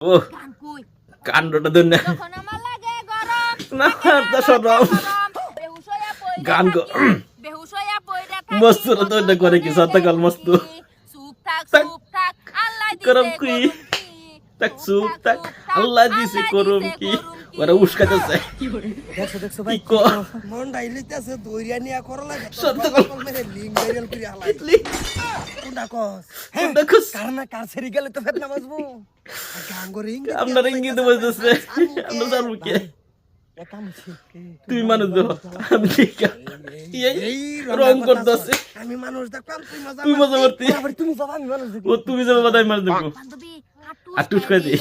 ও কাণ্ডটা দেন না না তা সরম গান মস্ত তো এটা করে কি সতকাল মস্ত করম কি তাক সুপ তাক আল্লাহ দিছে করম কি ওরা উস্কাতেছে দেখছো ভাই মন ডাইলিতেছে দইরা নিয়া করলা সতকাল মেরে লিঙ্ক ভাইরাল করে হালাই কোনটা কস কারণা কার সেরি গেলে তো ফেত নামাজবো গাঙ্গো রিং আমরা রিঙ্গি তো বলতেছে আমরা জানবো কি তুই মানুষ দেখো আমি এই রং করতেছে আমি মানুষ দেখলাম তুই মজা করতি তুমি যাবা আমি মানুষ দেখি ও তুমি যাবে বাদাই মার দেখো আটুস করে দি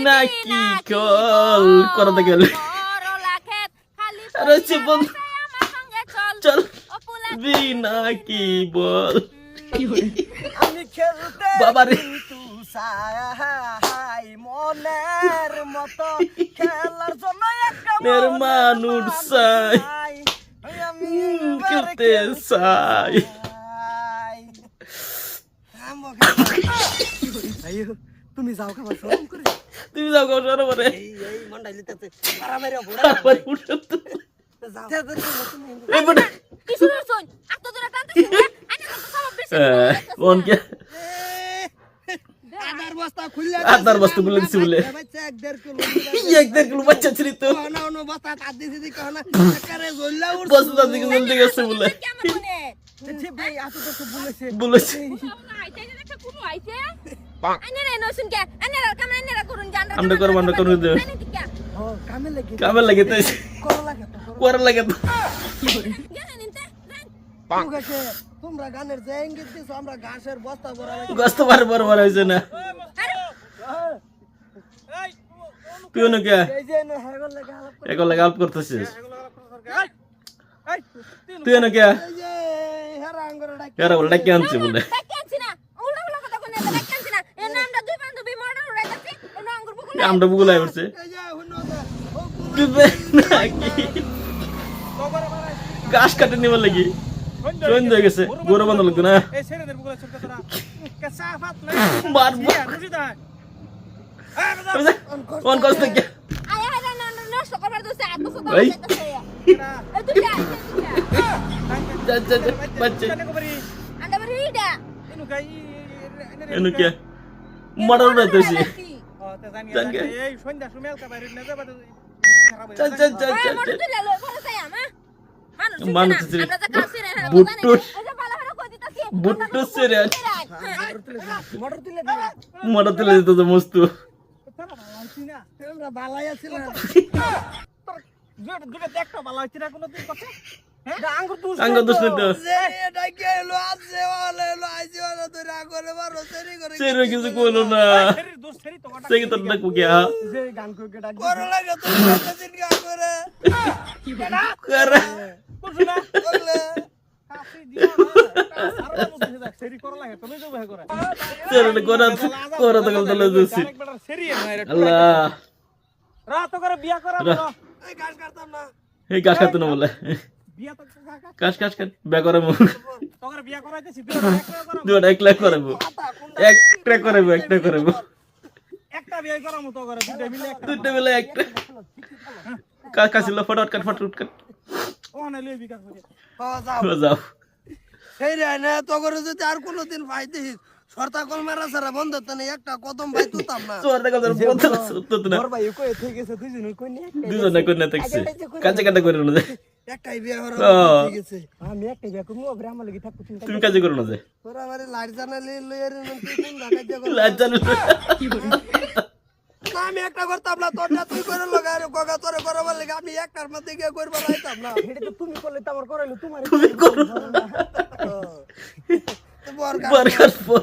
না কি কল করতে গেল আরে চিপন চল বিনা কি বল আমি খেলতে বাবারে সাই মনের মতো খেলার জন্য একটা মের মানুষ চাই আমি খেলতে চাই তুমি যাও খাবার শরম করে তুমি যাও গাও সরবরে এই মন্ডাই লিতেছে মারা মেরে বুড়া আবার উঠত যাও এই বড় কোন কে আদার বস্তা খুললে আদার বস্তু বলে দিছি বলে বাচ্চা 1.5 কিলো 1.5 কিলো বাচ্চা ছিল তো না না বস্তা তার দিছি দি কহনা করে জল্লা উঠ বস্তা দিকে জলদি গেছে বলে ঠিক ভাই আতো তো বলেছে বলেছে আমরা করব দে ও কামে লাগে তাই করা লাগে তো করে লাগে তো তোমরা গানের যে ইঙ্গিত দিছো আমরা ঘাসের বস্তা ভরা গস্ত বার বার বার হইছে না তুই না কে এই যে না হেগল লাগে হালপ এখন লাগে হেল্প করতেছিস তুই না কে এই যে হেরা আঙ্গুর ডাক এরা বলে ডাকি আনছে বলে আমরা বুগুলাই পড়ছে এই যে হুনো দা দিবে নাকি গাছ কাটে নিবার লাগি সন্ধ্যা হয়ে গেছে গরু বান্ধা লাগতো না এই ছেলেদের বুকুলে ছোট তোরা কাসাফাত না মারবো বুঝি দা কোন কষ্ট কি বাচ্চা ইনু গাই এনু কে মারার না তো সে ও তে জানি এই সন্ধ্যা সুমেল কা বাইরে না যাবা খারাপ চল চল চল চল মানুষ বুট্টু সেরে মোটর তুলে মারা তুলে দিত তো মস্ত আমরা বালাই আছিল দুটো দেখটা ভালো হচ্ছে না কোনোদিন কথা হ্যাঁ আঙ্গুর তুই আঙ্গ দোষ নেই তো যে ডাকে এলো আছে ওলে এলো আইছে ওলে তোরা করে মারো সেরি করে সেরে কিছু কইলো না শরীর দোষ শরীর তো সে কি তোর ডাকবো কে যে গান কইকে ডাক করে লাগে তো দিন গান করে করে বুঝছ না বললে কাছে দিও না সারা বুঝতে দেখ শরীর করা লাগে তুমি যাবে করে সেরে করে তো গলতে লজছি একবার শরীর না রে আল্লাহ রাত করে বিয়া করা এই গান করতাম না এই গাছ খাতে না বলে বিয়া তো কাকা কাজ কাজ কাজ বে করে মুখ তোর বিয়া করাইতেছি বিয়া করা দুটা এক লাখ করবো একটা করবো একটা করবো একটা বিয়া করা মতো করে দুটো মিলে একটা দুটো মিলে একটা কাজ কাছিল ফটফট কাট ওখানে লই বিকাশ করে ও যাও যাও সেই রে না তো করে যদি আর কোনোদিন পাইতে সরতা কল মারা সারা বন্ধ তো না একটা কদম ভাই তুতাম না তোর দেখা তোর বন্ধ তো না ভাই কই থেকে গেছে দুইজন কই নি দুজনে কোন না থাকছে কাজে কাটা করে না একটাই বিয়ে হরা ঠিক আছে আমি একটাই বিয়ে করব ব্রাহ্মণ লাগি থাকতে চিন্তা তুমি কাজে করো না যে তোরা আমারে লাড় জানালে লইয়ার তুই কোন ঢাকা দিয়া করব লাজ জানো না আমি একটা করতাম না তোরটা তুই করে লগা আর গগা তোরে করবার লাগি আমি একটার মধ্যে গিয়ে করবা লাইতাম না এটা তো তুমি করলে তো আমার করাইলো তোমার তুমি করো তো বরকা বরকাত পর